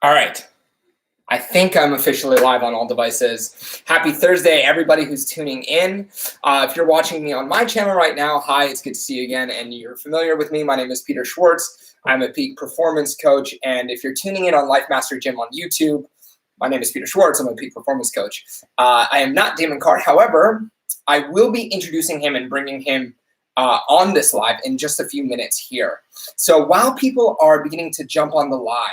All right. I think I'm officially live on all devices. Happy Thursday, everybody who's tuning in. If you're watching me on my channel right now, hi, it's good to see you again. And you're familiar with me. My name is Peter Schwartz. I'm a peak performance coach. And if you're tuning in on Life Master Gym on YouTube, my name is Peter Schwartz. I'm a peak performance coach. I am not Damon Carr. However, I will be introducing him and bringing him on this live in just a few minutes here. So while people are beginning to jump on the live,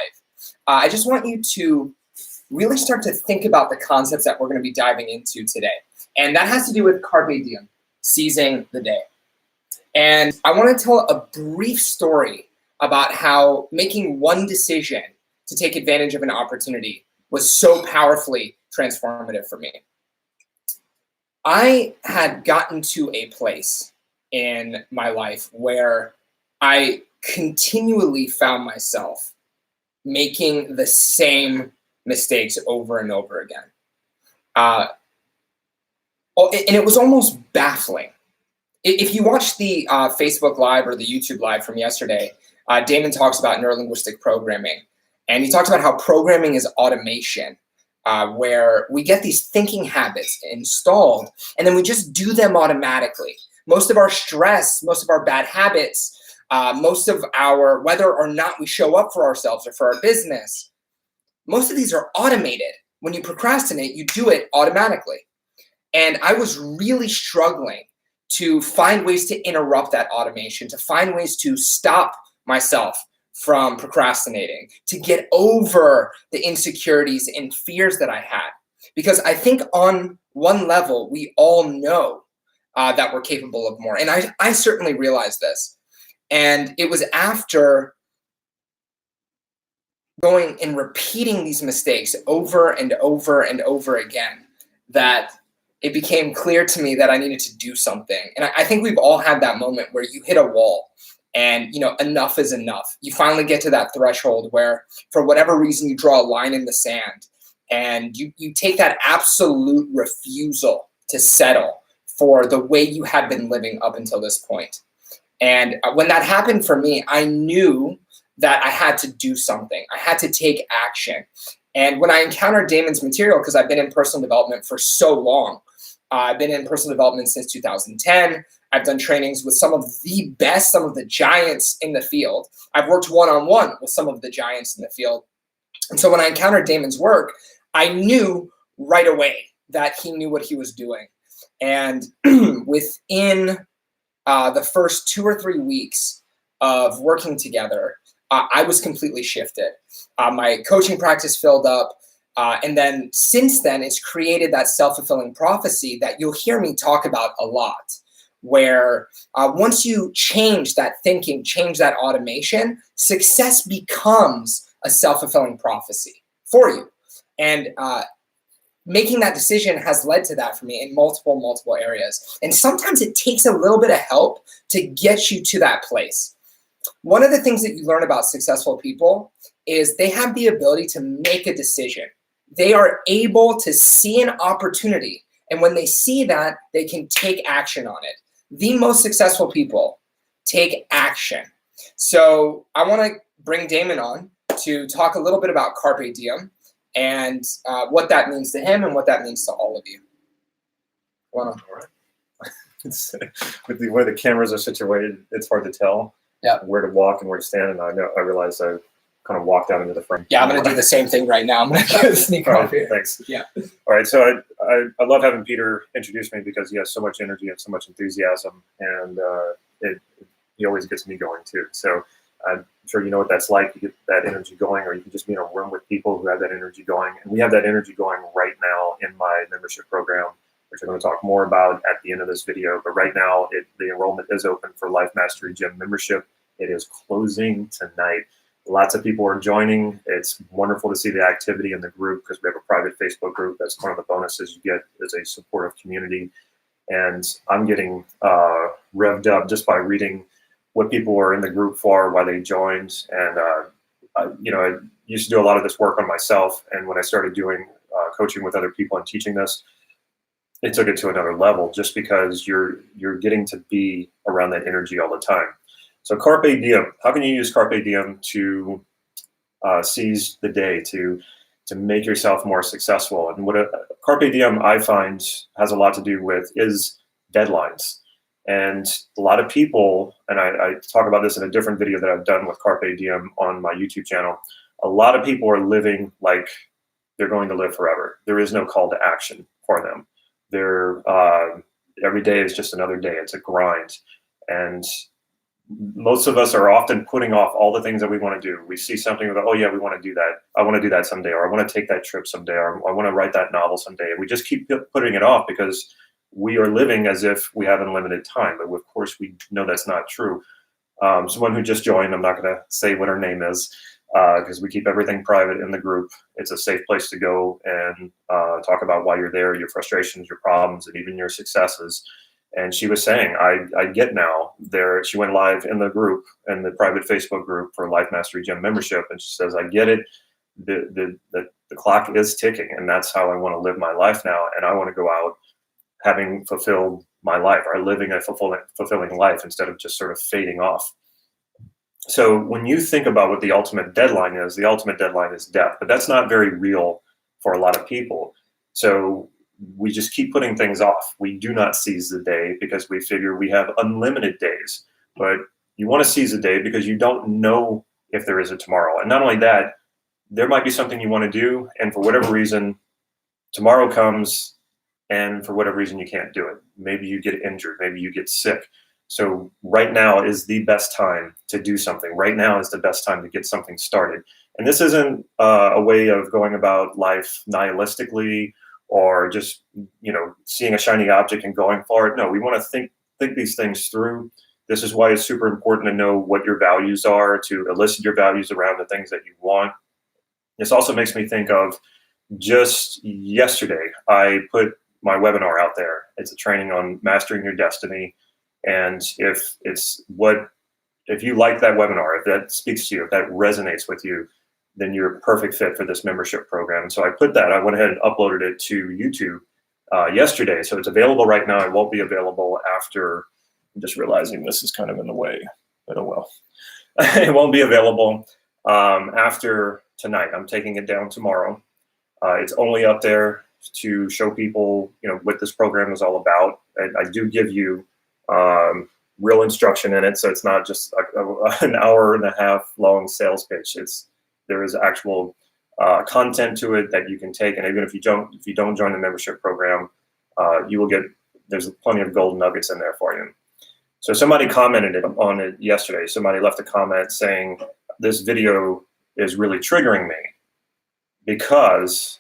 I just want you to really start to think about the concepts that we're going to be diving into today. And that has to do with Carpe Diem, seizing the day. And I want to tell a brief story about how making one decision to take advantage of an opportunity was so powerfully transformative for me. I had gotten to a place in my life where I continually found myself making the same mistakes over and over again. And it was almost baffling. If you watch the Facebook Live or the YouTube Live from yesterday, Damon talks about Neuro-Linguistic Programming. And he talks about how programming is automation, where we get these thinking habits installed, and then we just do them automatically. Most of our stress, most of our bad habits, most of our, whether or not we show up for ourselves or for our business, most of these are automated. When you procrastinate, you do it automatically. And I was really struggling to find ways to interrupt that automation, to find ways to stop myself from procrastinating, to get over the insecurities and fears that I had. Because I think on one level, we all know that we're capable of more. And I certainly realized this. And it was after going and repeating these mistakes over and over and over again that it became clear to me that I needed to do something. And I think we've all had that moment where you hit a wall and, you know, enough is enough. You finally get to that threshold where, for whatever reason, you draw a line in the sand and you take that absolute refusal to settle for the way you had been living up until this point. And when that happened for me, I knew that I had to do something. I had to take action. And when I encountered Damon's material, because I've been in personal development for so long, I've been in personal development since 2010. I've done trainings with some of the best, some of the giants in the field. I've worked one-on-one with some of the giants in the field. And so when I encountered Damon's work, I knew right away that he knew what he was doing. And within the first 2 or 3 weeks of working together, I was completely shifted. My coaching practice filled up. And then since then, it's created that self-fulfilling prophecy that you'll hear me talk about a lot, where once you change that thinking, change that automation, success becomes a self-fulfilling prophecy for you. And making that decision has led to that for me in multiple areas. And sometimes it takes a little bit of help to get you to that place. One of the things that you learn about successful people is they have the ability to make a decision. They are able to see an opportunity. And when they see that, they can take action on it. The most successful people take action. So I want to bring Damon on to talk a little bit about Carpe Diem and what that means to him and what that means to all of you. All right. With the way the cameras are situated, it's hard to tell where to walk and where to stand. And I realized I kind of walked out into the frame. Yeah, I'm going to do the same thing right now. I'm going to sneak off here. Thanks. Yeah. All right. So I love having Peter introduce me because he has so much energy and so much enthusiasm, and he always gets me going too. So I'm sure you know what that's like. You get that energy going, or you can just be in a room with people who have that energy going. And we have that energy going right now in my membership program, which I'm going to talk more about at the end of this video. But right now, the enrollment is open for Life Mastery Gym membership. It is closing tonight. Lots of people are joining. It's wonderful to see the activity in the group because we have a private Facebook group. That's one of the bonuses you get as a supportive community. And I'm getting revved up just by reading what people were in the group for, why they joined. And, I used to do a lot of this work on myself. And when I started doing coaching with other people and teaching this, it took it to another level just because you're getting to be around that energy all the time. So Carpe Diem, how can you use Carpe Diem to seize the day, to make yourself more successful. And what a Carpe Diem, I find, has a lot to do with is deadlines. And a lot of people, and I talk about this in a different video that I've done with Carpe Diem on my YouTube channel, a lot of people are living like they're going to live forever. There is no call to action for them. Every day is just another day. It's a grind. And most of us are often putting off all the things that we want to do. We see something, we go, oh yeah, we want to do that. I want to do that someday, or I want to take that trip someday, or I want to write that novel someday. And we just keep putting it off because we are living as if we have unlimited time. But of course, we know that's not true. Someone who just joined, I'm not going to say what her name is, because we keep everything private in the group. It's a safe place to go and talk about why you're there, your frustrations, your problems, and even your successes. And she was saying, I get now there. She went live in the group, in the private Facebook group for Life Mastery Gym membership. And she says, I get it. The clock is ticking, and that's how I want to live my life now. And I want to go out having fulfilled my life, or living a fulfilling life instead of just sort of fading off. So when you think about what the ultimate deadline is death, but that's not very real for a lot of people. So we just keep putting things off. We do not seize the day because we figure we have unlimited days, but you want to seize the day because you don't know if there is a tomorrow. And not only that, there might be something you want to do, and for whatever reason, tomorrow comes, and for whatever reason, you can't do it. Maybe you get injured, maybe you get sick. So right now is the best time to do something. Right now is the best time to get something started. And this isn't a way of going about life nihilistically, or just, seeing a shiny object and going for it. No, we want to think these things through. This is why it's super important to know what your values are, to elicit your values around the things that you want. This also makes me think of just yesterday, I put my webinar out there. It's a training on mastering your destiny. And if you like that webinar, if that speaks to you, if that resonates with you, then you're a perfect fit for this membership program. And so I went ahead and uploaded it to YouTube yesterday. So it's available right now. It won't be available after. I'm just realizing this is kind of in the way, but oh well. It won't be available after tonight. I'm taking it down tomorrow. It's only up there to show people, what this program is all about. And I do give you real instruction in it, so it's not just an hour and a half long sales pitch. There is actual content to it that you can take, and even if you don't join the membership program, you will get. There's plenty of gold nuggets in there for you. So somebody commented on it yesterday. Somebody left a comment saying this video is really triggering me because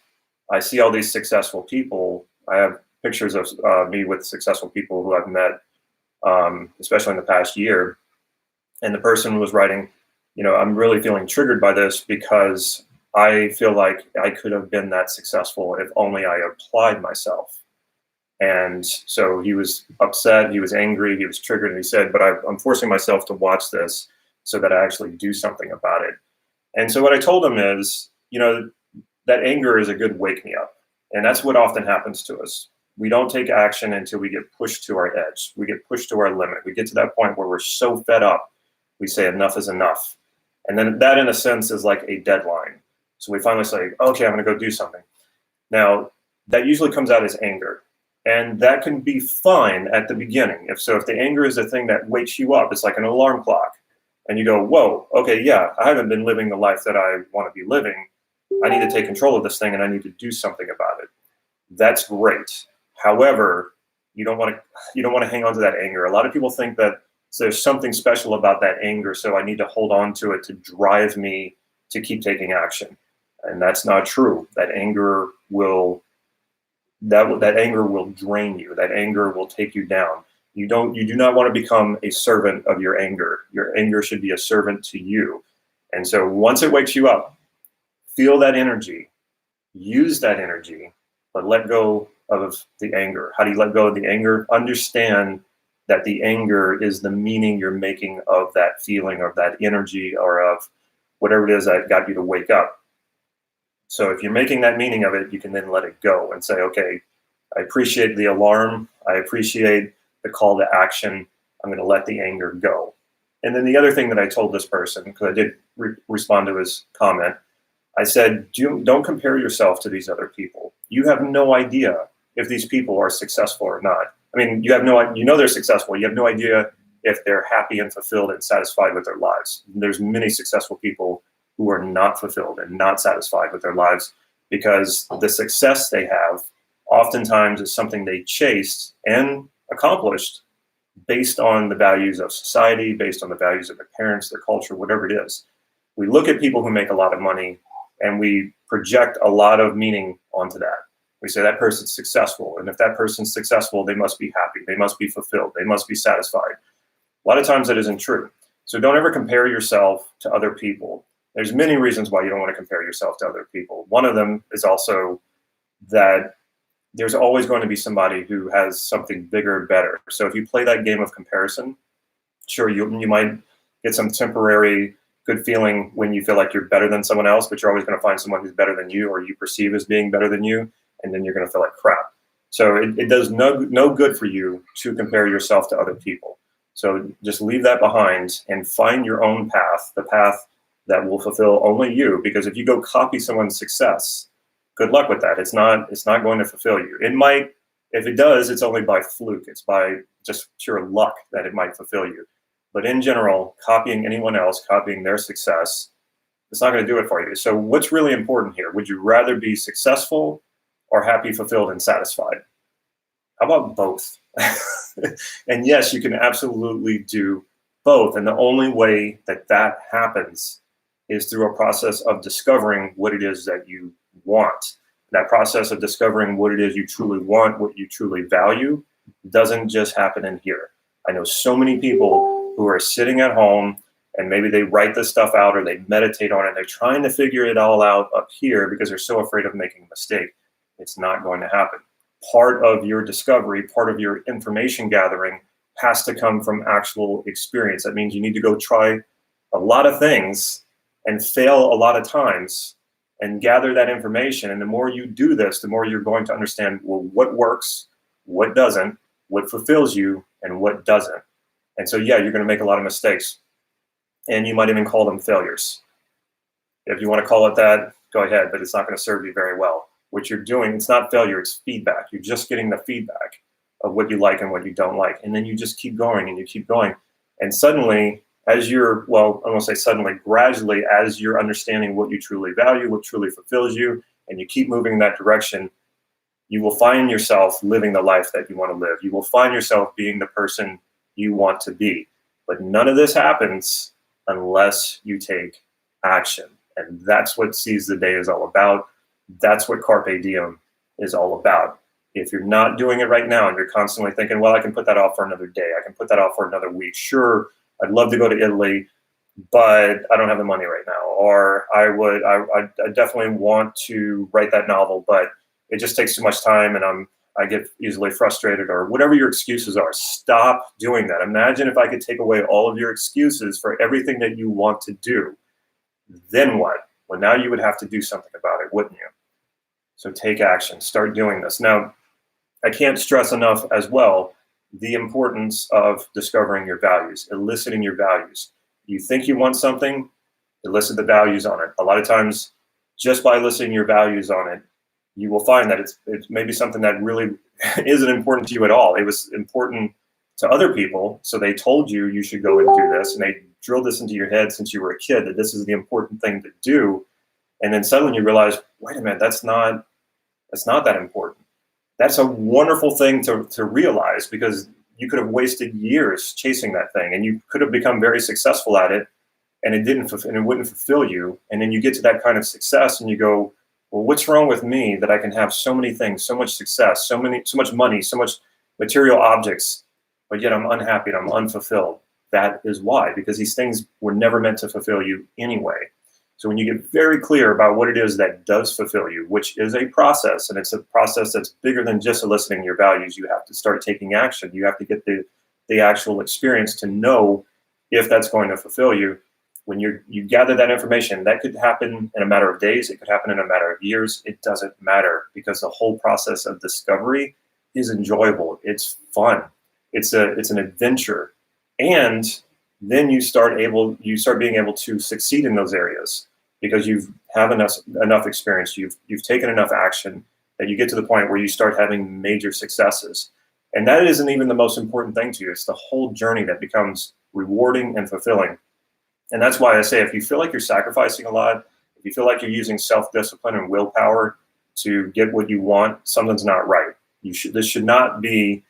I see all these successful people. I have pictures of me with successful people who I've met, especially in the past year. And the person was writing, I'm really feeling triggered by this because I feel like I could have been that successful if only I applied myself. And so he was upset, he was angry, he was triggered, and he said, but I'm forcing myself to watch this so that I actually do something about it. And so what I told him is, that anger is a good wake me up. And that's what often happens to us. We don't take action until we get pushed to our edge. We get pushed to our limit. We get to that point where we're so fed up, we say enough is enough. And then that, in a sense, is like a deadline. So we finally say, okay, I'm going to go do something. Now, that usually comes out as anger. And that can be fine at the beginning. If the anger is the thing that wakes you up, it's like an alarm clock. And you go, whoa, okay, yeah, I haven't been living the life that I want to be living. I need to take control of this thing and I need to do something about it. That's great. However, you don't want to hang on to that anger. A lot of people think that there's something special about that anger, so I need to hold on to it to drive me to keep taking action. And that's not true. That anger will drain you. That anger will take you down. You do not want to become a servant of your anger. Your anger should be a servant to you. And so once it wakes you up, feel that energy, use that energy, but let go of the anger. How do you let go of the anger? Understand that the anger is the meaning you're making of that feeling, or that energy, or of whatever it is that got you to wake up. So if you're making that meaning of it, you can then let it go and say, okay, I appreciate the alarm. I appreciate the call to action. I'm going to let the anger go. And then the other thing that I told this person, because I did respond to his comment, I said, don't compare yourself to these other people. You have no idea if these people are successful or not. I mean, you know they're successful. You have no idea if they're happy and fulfilled and satisfied with their lives. There's many successful people who are not fulfilled and not satisfied with their lives because the success they have oftentimes is something they chased and accomplished based on the values of society, based on the values of their parents, their culture, whatever it is. We look at people who make a lot of money and we project a lot of meaning onto that. We say that person's successful, and if that person's successful, they must be happy, they must be fulfilled, they must be satisfied. A lot of times that isn't true. So don't ever compare yourself to other people. There's many reasons why you don't want to compare yourself to other people. One of them is also that there's always going to be somebody who has something bigger and better. So if you play that game of comparison, sure, you might get some temporary good feeling when you feel like you're better than someone else, but you're always going to find someone who's better than you or you perceive as being better than you, and then you're going to feel like crap. So it does no good for you to compare yourself to other people. So just leave that behind and find your own path, the path that will fulfill only you. Because if you go copy someone's success, good luck with that. It's not going to fulfill you. It might, if it does, it's only by fluke. It's by just pure luck that it might fulfill you. But in general, copying anyone else, copying their success, it's not going to do it for you. So what's really important here? Would you rather be successful or happy, fulfilled, and satisfied? How about both? And yes, you can absolutely do both. And the only way that that happens is through a process of discovering what it is that you want. That process of discovering what it is you truly want, what you truly value, doesn't just happen in here. I know so many people who are sitting at home and maybe they write this stuff out or they meditate on it. They're trying to figure it all out up here because they're so afraid of making a mistake. It's not going to happen. Part of your discovery, part of your information gathering has to come from actual experience. That means you need to go try a lot of things and fail a lot of times and gather that information. And the more you do this, the more you're going to understand, well, what works, what doesn't, what fulfills you, and what doesn't. And so, yeah, you're going to make a lot of mistakes. And you might even call them failures. If you want to call it that, go ahead, but it's not going to serve you very well. What you're doing, it's not failure, it's feedback. You're just getting the feedback of what you like and what you don't like. And then you just keep going and you keep going. And suddenly, as you're, well, I won't say suddenly, gradually, as you're understanding what you truly value, what truly fulfills you, and you keep moving in that direction, you will find yourself living the life that you want to live. You will find yourself being the person you want to be. But none of this happens unless you take action. And that's what Seize the Day is all about. That's what Carpe Diem is all about. If you're not doing it right now and you're constantly thinking, well, I can put that off for another day, I can put that off for another week. Sure, I'd love to go to Italy, but I don't have the money right now. Or I definitely want to write that novel, but it just takes too much time and I get easily frustrated, or whatever your excuses are. Stop doing that. Imagine if I could take away all of your excuses for everything that you want to do. Then what? Well, now you would have to do something about it, wouldn't you? So take action, start doing this. Now, I can't stress enough as well the importance of discovering your values, eliciting your values. You think you want something, elicit the values on it. A lot of times, just by eliciting your values on it, you will find that it's maybe something that really isn't important to you at all. It was important to other people, so they told you you should go and do this, and they drilled this into your head since you were a kid that this is the important thing to do. And then suddenly you realize, wait a minute, that's not that important. That's a wonderful thing to realize, because you could have wasted years chasing that thing and you could have become very successful at it, and it wouldn't fulfill you. And then you get to that kind of success and you go, well, what's wrong with me that I can have so many things, so much success, so much money, so much material objects, but yet I'm unhappy and I'm unfulfilled? That is why, because these things were never meant to fulfill you anyway. So when you get very clear about what it is that does fulfill you, which is a process, and it's a process that's bigger than just eliciting your values, you have to start taking action. You have to get the actual experience to know if that's going to fulfill you. When you gather that information, that could happen in a matter of days. It could happen in a matter of years. It doesn't matter, because the whole process of discovery is enjoyable. It's fun. It's an adventure. And then you start being able to succeed in those areas because you've have enough experience, you've taken enough action that you get to the point where you start having major successes. And that isn't even the most important thing to you. It's the whole journey that becomes rewarding and fulfilling. And that's why I say, if you feel like you're sacrificing a lot, if you feel like you're using self-discipline and willpower to get what you want, something's not right. This should not be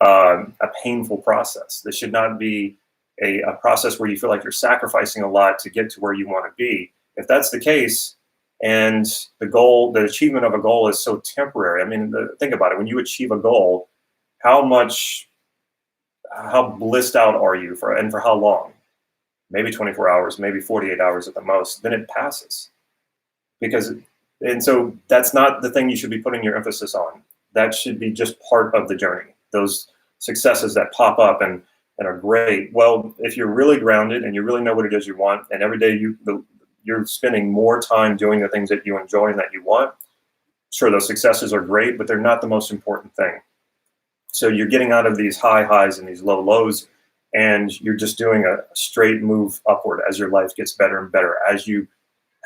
a painful process. This should not be a process where you feel like you're sacrificing a lot to get to where you want to be. If that's the case, and the achievement of a goal is so temporary. I mean, think about it. When you achieve a goal, how blissed out are you and for how long? Maybe 24 hours, maybe 48 hours at the most. Then it passes. And so that's not the thing you should be putting your emphasis on. That should be just part of the journey. Those successes that pop up and are great. Well, if you're really grounded and you really know what it is you want, and every day you're spending more time doing the things that you enjoy and that you want, sure, those successes are great, but they're not the most important thing. So you're getting out of these high highs and these low lows, and you're just doing a straight move upward as your life gets better and better, as you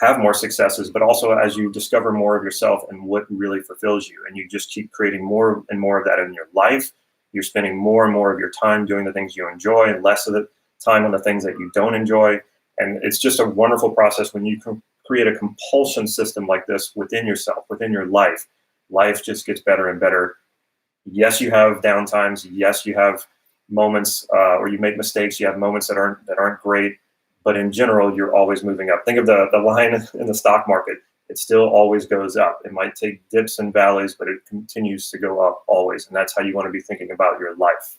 have more successes, but also as you discover more of yourself and what really fulfills you. And you just keep creating more and more of that in your life. You're spending more and more of your time doing the things you enjoy and less of the time on the things that you don't enjoy. And it's just a wonderful process when you can create a compulsion system like this within yourself, within your life. Life just gets better and better. Yes, you have downtimes. Yes, you have moments or you make mistakes. You have moments that aren't great. But in general, you're always moving up. Think of the line in the stock market. It still always goes up. It might take dips and valleys, but it continues to go up always. And that's how you want to be thinking about your life.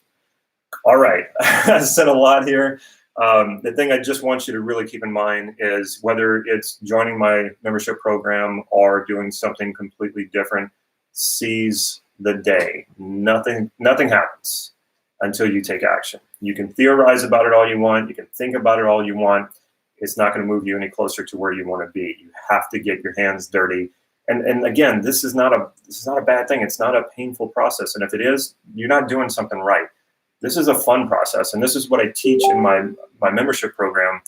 All right, I said a lot here. The thing I just want you to really keep in mind is whether it's joining my membership program or doing something completely different, seize the day. Nothing happens until you take action. You can theorize about it all you want. You can think about it all you want. It's not going to move you any closer to where you want to be. You have to get your hands dirty. And again, this is not a bad thing. It's not a painful process. And if it is, you're not doing something right. This is a fun process. And this is what I teach in my membership program.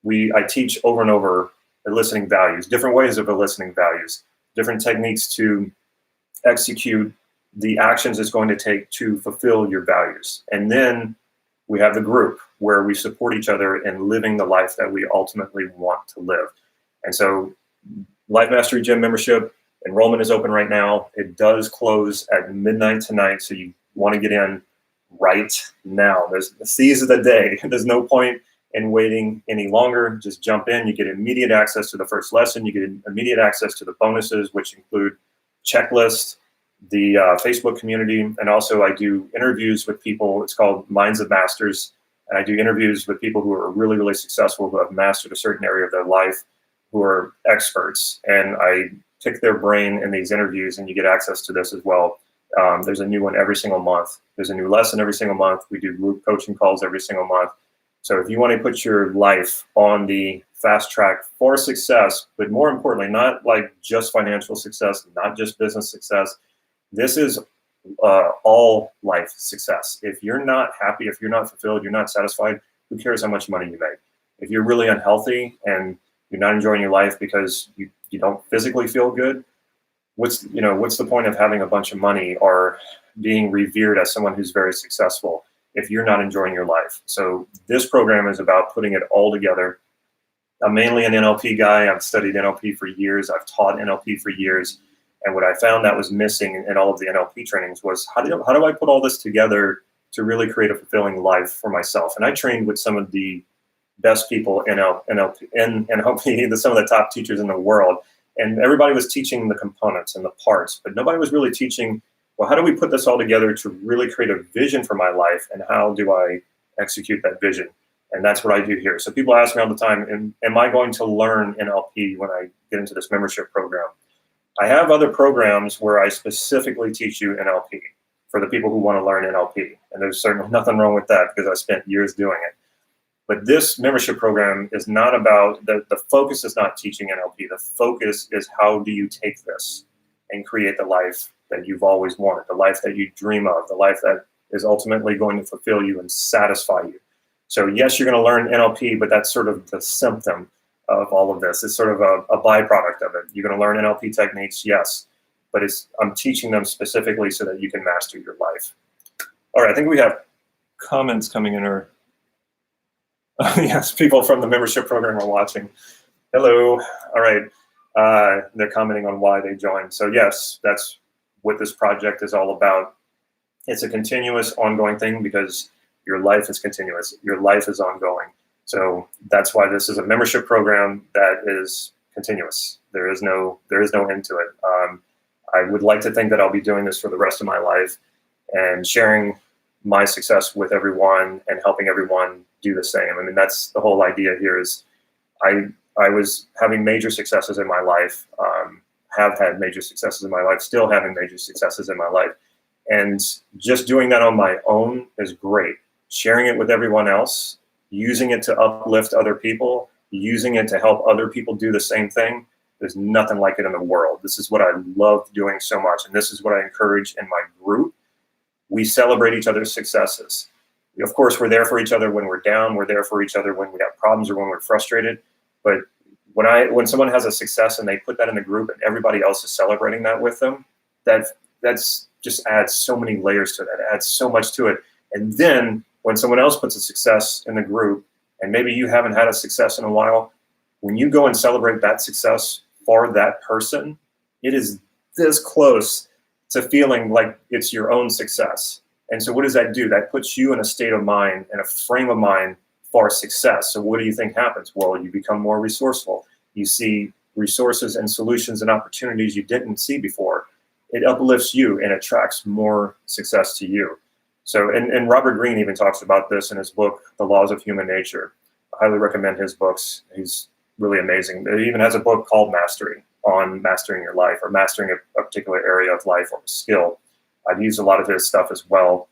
I teach over and over eliciting values, different ways of eliciting values, different techniques to execute the actions it's going to take to fulfill your values. And then we have the group where we support each other in living the life that we ultimately want to live. And so Life Mastery Gym membership enrollment is open right now. It does close at midnight tonight. So you want to get in right now. Seize the day. There's no point in waiting any longer. Just jump in. You get immediate access to the first lesson. You get immediate access to the bonuses, which include checklists, the Facebook community, and also I do interviews with people. It's called Minds of Masters, and I do interviews with people who are really, really successful, who have mastered a certain area of their life, who are experts, and I pick their brain in these interviews, and you get access to this as well. There's a new one every single month. There's a new lesson every single month. We do group coaching calls every single month. So if you want to put your life on the fast track for success, but more importantly, not like just financial success, not just business success, this is all life success. If you're not happy, if you're not fulfilled, you're not satisfied, who cares how much money you make? If you're really unhealthy and you're not enjoying your life because you don't physically feel good, what's the point of having a bunch of money or being revered as someone who's very successful if you're not enjoying your life? So this program is about putting it all together. I'm mainly an NLP guy. I've studied NLP for years. I've taught NLP for years. And what I found that was missing in all of the NLP trainings was how do I put all this together to really create a fulfilling life for myself? And I trained with some of the best people in NLP, some of the top teachers in the world. And everybody was teaching the components and the parts, but nobody was really teaching, well, how do we put this all together to really create a vision for my life? And how do I execute that vision? And that's what I do here. So people ask me all the time, am I going to learn NLP when I get into this membership program? I have other programs where I specifically teach you NLP for the people who want to learn NLP. And there's certainly nothing wrong with that because I spent years doing it. But this membership program is not about, the focus is not teaching NLP. The focus is how do you take this and create the life that you've always wanted, the life that you dream of, the life that is ultimately going to fulfill you and satisfy you. So yes, you're going to learn NLP, but that's sort of the symptom of all of this. It's sort of a byproduct of it. You're going to learn NLP techniques, yes, but I'm teaching them specifically so that you can master your life. All right, I think we have comments coming in, or yes, people from the membership program are watching. Hello. All right. They're commenting on why they joined. So yes, that's what this project is all about. It's a continuous, ongoing thing because your life is continuous. Your life is ongoing. So that's why this is a membership program that is continuous. There is no end to it. I would like to think that I'll be doing this for the rest of my life and sharing my success with everyone and helping everyone do the same. I mean, that's the whole idea here. Is I was having major successes in my life, have had major successes in my life, still having major successes in my life. And just doing that on my own is great. Sharing it with everyone else, using it to uplift other people, using it to help other people do the same thing, there's nothing like it in the world. This is what I love doing so much. And this is what I encourage in my group. We celebrate each other's successes. Of course, we're there for each other when we're down. We're there for each other when we have problems or when we're frustrated. But when someone has a success and they put that in the group and everybody else is celebrating that with them, that's just adds so many layers to it. It adds so much to it. And then when someone else puts a success in the group, and maybe you haven't had a success in a while, when you go and celebrate that success for that person, it is this close to feeling like it's your own success. And so what does that do? That puts you in a state of mind and a frame of mind for success. So what do you think happens? Well, you become more resourceful. You see resources and solutions and opportunities you didn't see before. It uplifts you and attracts more success to you. So, and Robert Greene even talks about this in his book, The Laws of Human Nature. I highly recommend his books. He's really amazing. He even has a book called Mastery, on mastering your life or mastering a particular area of life or a skill. I've used a lot of his stuff as well.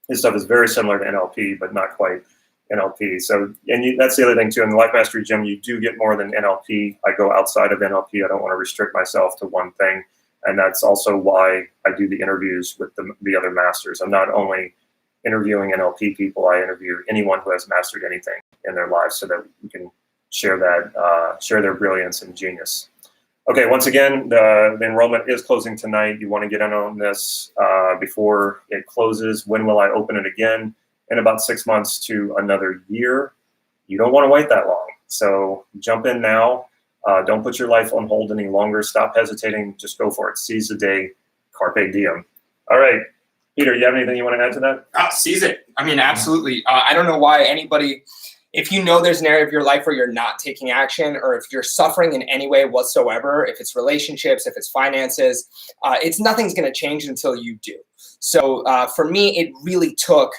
His stuff is very similar to NLP, but not quite NLP. So, and that's the other thing too. In the Life Mastery Gym, you do get more than NLP. I go outside of NLP. I don't want to restrict myself to one thing. And that's also why I do the interviews with the other masters. I'm not only interviewing NLP people, I interview anyone who has mastered anything in their lives so that we can share that, share their brilliance and genius. Okay, once again, the enrollment is closing tonight. You want to get in on this before it closes. When will I open it again? In about 6 months to another year. You don't want to wait that long. So jump in now. Don't put your life on hold any longer. Stop hesitating. Just go for it. Seize the day. Carpe diem. All right. Peter, you have anything you want to add to that? Seize it. I mean, absolutely. I don't know why anybody, if you know there's an area of your life where you're not taking action, or if you're suffering in any way whatsoever, if it's relationships, if it's finances, nothing's going to change until you do. So for me, it really took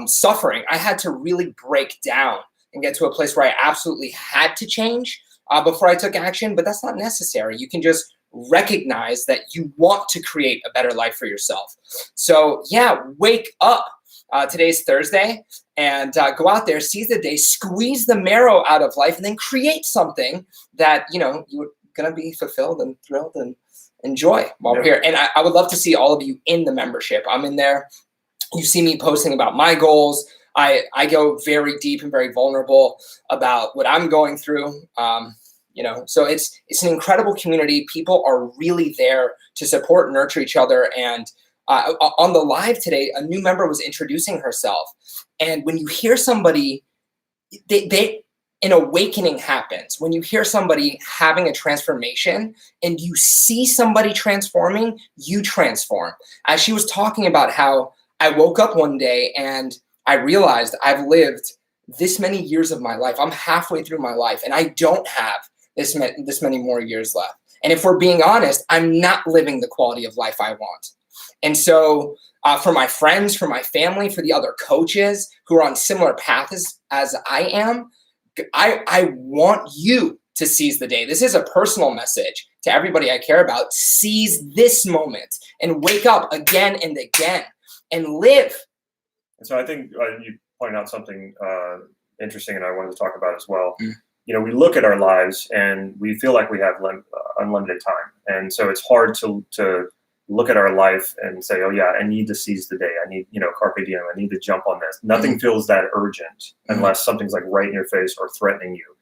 suffering. I had to really break down and get to a place where I absolutely had to change before I took action, but that's not necessary. You can just recognize that you want to create a better life for yourself. So yeah, wake up. Today's Thursday, and go out there, seize the day, squeeze the marrow out of life, and then create something that, you're going to be fulfilled and thrilled and enjoy while we're here. And I would love to see all of you in the membership. I'm in there. You see me posting about my goals. I go very deep and very vulnerable about what I'm going through. So it's an incredible community. People are really there to support and nurture each other. And on the live today, a new member was introducing herself. And when you hear somebody, an awakening happens. When you hear somebody having a transformation and you see somebody transforming, you transform. As she was talking about how I woke up one day and I realized I've lived this many years of my life. I'm halfway through my life and I don't have this many more years left. And if we're being honest, I'm not living the quality of life I want. And so for my friends, for my family, for the other coaches who are on similar paths as I am, I want you to seize the day. This is a personal message to everybody I care about. Seize this moment and wake up again and again and live. And so I think you pointed out something interesting, and I wanted to talk about as well. We look at our lives and we feel like we have unlimited time. And so it's hard to look at our life and say, oh yeah, I need to seize the day. I need, Carpe Diem. I need to jump on this. Nothing feels that urgent unless something's like right in your face or threatening you.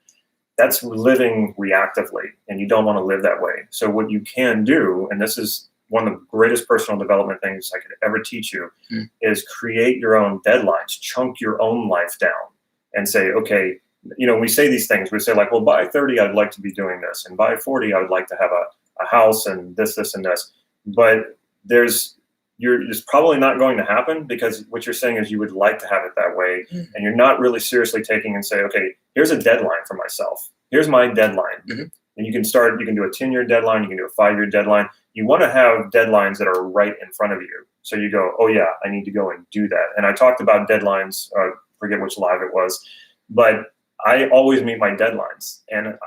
That's living reactively, and you don't want to live that way. So what you can do, and this is one of the greatest personal development things I could ever teach you, is create your own deadlines, chunk your own life down and say, okay, we say these things. We say like, well, by 30, I'd like to be doing this. And by 40, I would like to have a house and this, and this. But it's probably not going to happen, because what you're saying is you would like to have it that way. And you're not really seriously taking and say, okay, here's a deadline for myself. Here's my deadline. And you can do a 10-year deadline. You can do a 5-year deadline. You want to have deadlines that are right in front of you. So you go, oh yeah, I need to go and do that. And I talked about deadlines, forget which live it was, but I always meet my deadlines. And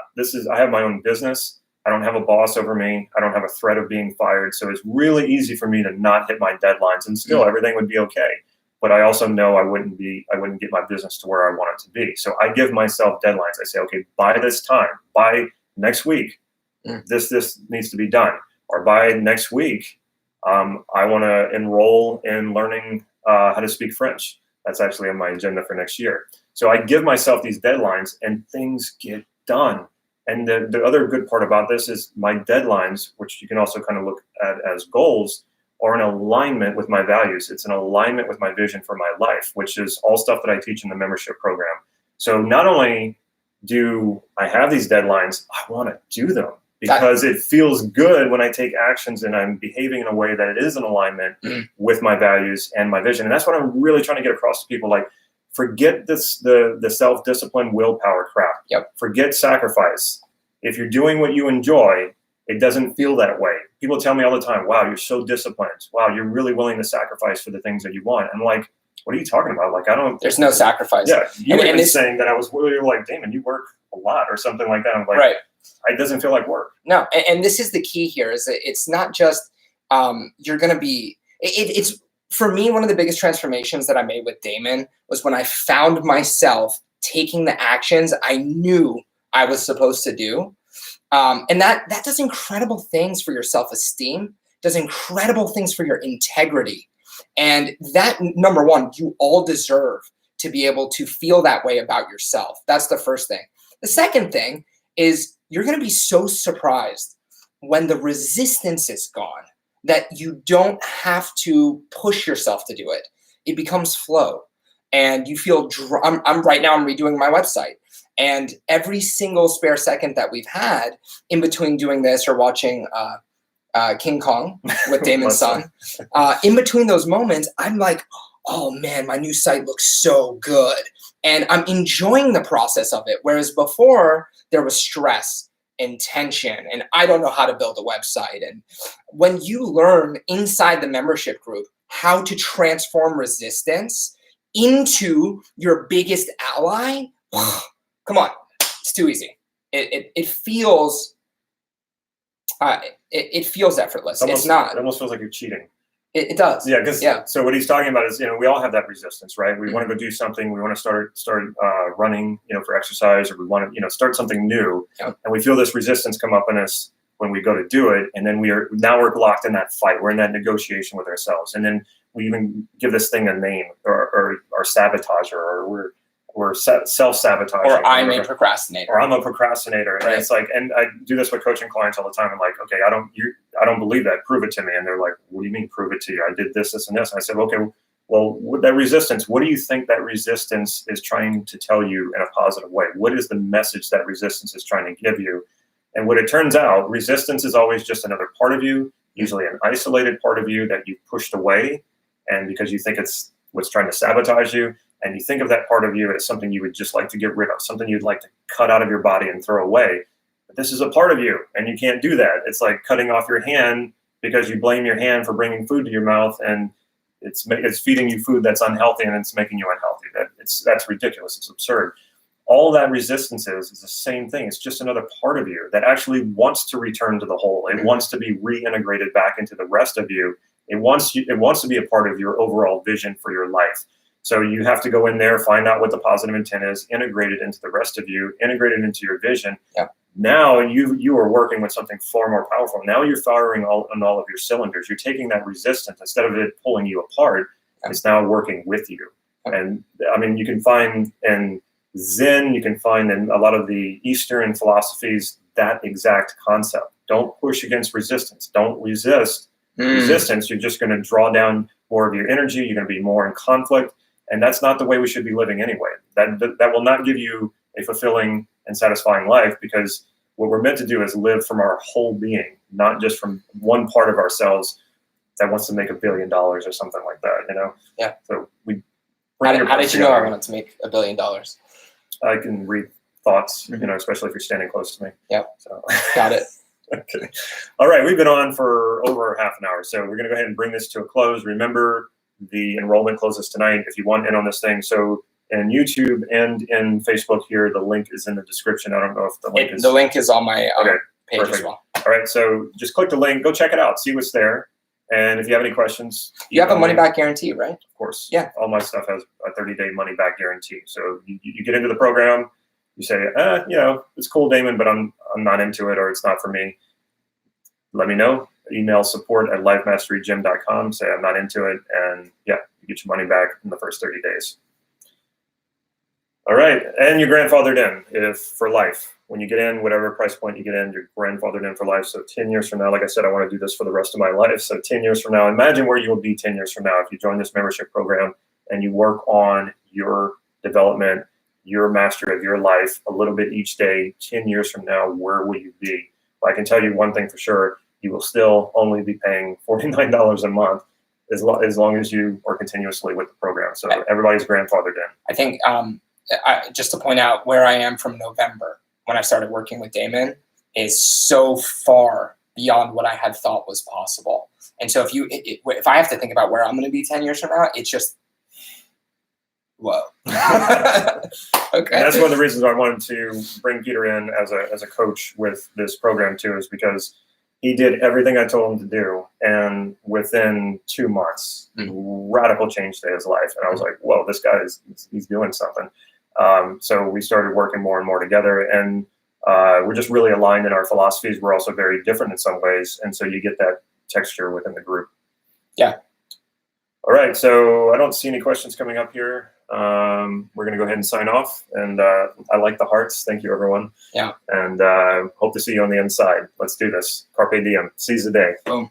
I have my own business. I don't have a boss over me. I don't have a threat of being fired. So it's really easy for me to not hit my deadlines, and still everything would be okay. But I also know I wouldn't get my business to where I want it to be. So I give myself deadlines. I say, okay, by this time, by next week, this needs to be done. Or by next week, I want to enroll in learning how to speak French. That's actually on my agenda for next year. So I give myself these deadlines, and things get done. And the other good part about this is my deadlines, which you can also kind of look at as goals, are in alignment with my values. It's in alignment with my vision for my life, which is all stuff that I teach in the membership program. So not only do I have these deadlines, I want to do them, because it feels good when I take actions and I'm behaving in a way that it is in alignment with my values and my vision. And that's what I'm really trying to get across to people. Like, forget the self-discipline, willpower crap. Forget sacrifice. If you're doing what you enjoy, it doesn't feel that way. People tell me all the time, wow, you're so disciplined. Wow, you're really willing to sacrifice for the things that you want. I'm like, what are you talking about? Like, there's no sacrifice. Yeah, you were saying that I was really like, Damon, you work a lot or something like that. I'm like, right. It doesn't feel like work. No, and this is the key here, is that it's not just, you're going to be, it's, for me, one of the biggest transformations that I made with Damon was when I found myself taking the actions I knew I was supposed to do. And that does incredible things for your self-esteem, does incredible things for your integrity. And that, number one, you all deserve to be able to feel that way about yourself. That's the first thing. The second thing is, you're going to be so surprised when the resistance is gone, that you don't have to push yourself to do it. It becomes flow, and you feel, I'm right now, I'm redoing my website, and every single spare second that we've had in between doing this or watching King Kong with Damon's son, in between those moments, I'm like, oh man, my new site looks so good. And I'm enjoying the process of it. Whereas before, there was stress and tension, and I don't know how to build a website. And when you learn inside the membership group how to transform resistance into your biggest ally, come on, it's too easy. It feels effortless. It almost feels like you're cheating. It does. Yeah, so what he's talking about is, we all have that resistance, right? We want to go do something. We want to start running, for exercise, or we want to, start something new. And we feel this resistance come up in us when we go to do it. And then we're locked in that fight. We're in that negotiation with ourselves. And then we even give this thing a name, or sabotager, or we're self-sabotaging. Or I'm a procrastinator. Or I'm a procrastinator. And it's like, and I do this with coaching clients all the time. I'm like, okay, I don't believe that. Prove it to me. And they're like, what do you mean prove it to you? I did this, and this. And I said, okay, well, with that resistance, what do you think that resistance is trying to tell you in a positive way? What is the message that resistance is trying to give you? And what it turns out, resistance is always just another part of you, usually an isolated part of you that you've pushed away. And because you think it's what's trying to sabotage you, and you think of that part of you as something you would just like to get rid of, something you'd like to cut out of your body and throw away. But this is a part of you, and you can't do that. It's like cutting off your hand because you blame your hand for bringing food to your mouth, and it's feeding you food that's unhealthy, and it's making you unhealthy. That's ridiculous. It's absurd. All that resistance is the same thing. It's just another part of you that actually wants to return to the whole. It wants to be reintegrated back into the rest of you. It wants to be a part of your overall vision for your life. So you have to go in there, find out what the positive intent is, integrate it into the rest of you, integrate it into your vision. Now you are working with something far more powerful. Now you're firing on all of your cylinders. You're taking that resistance, instead of it pulling you apart, it's now working with you. And I mean, you can find in Zen, you can find in a lot of the Eastern philosophies that exact concept. Don't push against resistance. Don't resist resistance. You're just going to draw down more of your energy. You're going to be more in conflict. And that's not the way we should be living anyway. That will not give you a fulfilling and satisfying life, because what we're meant to do is live from our whole being, not just from one part of ourselves that wants to make $1 billion or something like that, you know? Yeah. So we. How did you know I wanted to make $1 billion? I can read thoughts, you know, especially if you're standing close to me. Yeah. So. Got it. Okay. All right. We've been on for over half an hour, so we're going to go ahead and bring this to a close. Remember, the enrollment closes tonight if you want in on this thing. So in YouTube and in Facebook here, the link is in the description. I don't know if the link is. The link is on my page perfect. as well. All right. So just click the link, go check it out, see what's there. And if you have any questions. You have a money back guarantee, right? Of course. Yeah. All my stuff has a 30-day money back guarantee. So you get into the program, you say, you know, it's cool, Damon, but I'm not into it, or it's not for me. Let me know. Email support@lifemasterygym.com. Say I'm not into it, and yeah, you get your money back in the first 30 days. All right, and you're grandfathered in if for life. When you get in, whatever price point you get in, you're grandfathered in for life. So 10 years from now, like I said, I want to do this for the rest of my life. So 10 years from now, imagine where you will be 10 years from now if you join this membership program and you work on your development, your mastery of your life a little bit each day. 10 years from now, where will you be? Well, I can tell you one thing for sure. You will still only be paying $49 a month as long as you are continuously with the program. So everybody's grandfathered in. I think just to point out where I am from November, when I started working with Damon, is so far beyond what I had thought was possible. And so if I have to think about where I'm going to be 10 years from now, it's just, whoa. Okay. And that's one of the reasons I wanted to bring Peter in as a coach with this program too, is because he did everything I told him to do, and within 2 months, radical change to his life. And I was like, whoa, this guy he's doing something. So we started working more and more together, and we're just really aligned in our philosophies. We're also very different in some ways, and so you get that texture within the group. Yeah. All right, so I don't see any questions coming up here. We're going to go ahead and sign off, and I like the hearts. Thank you, everyone. Yeah. And hope to see you on the inside. Let's do this. Carpe Diem. Seize the day. Boom.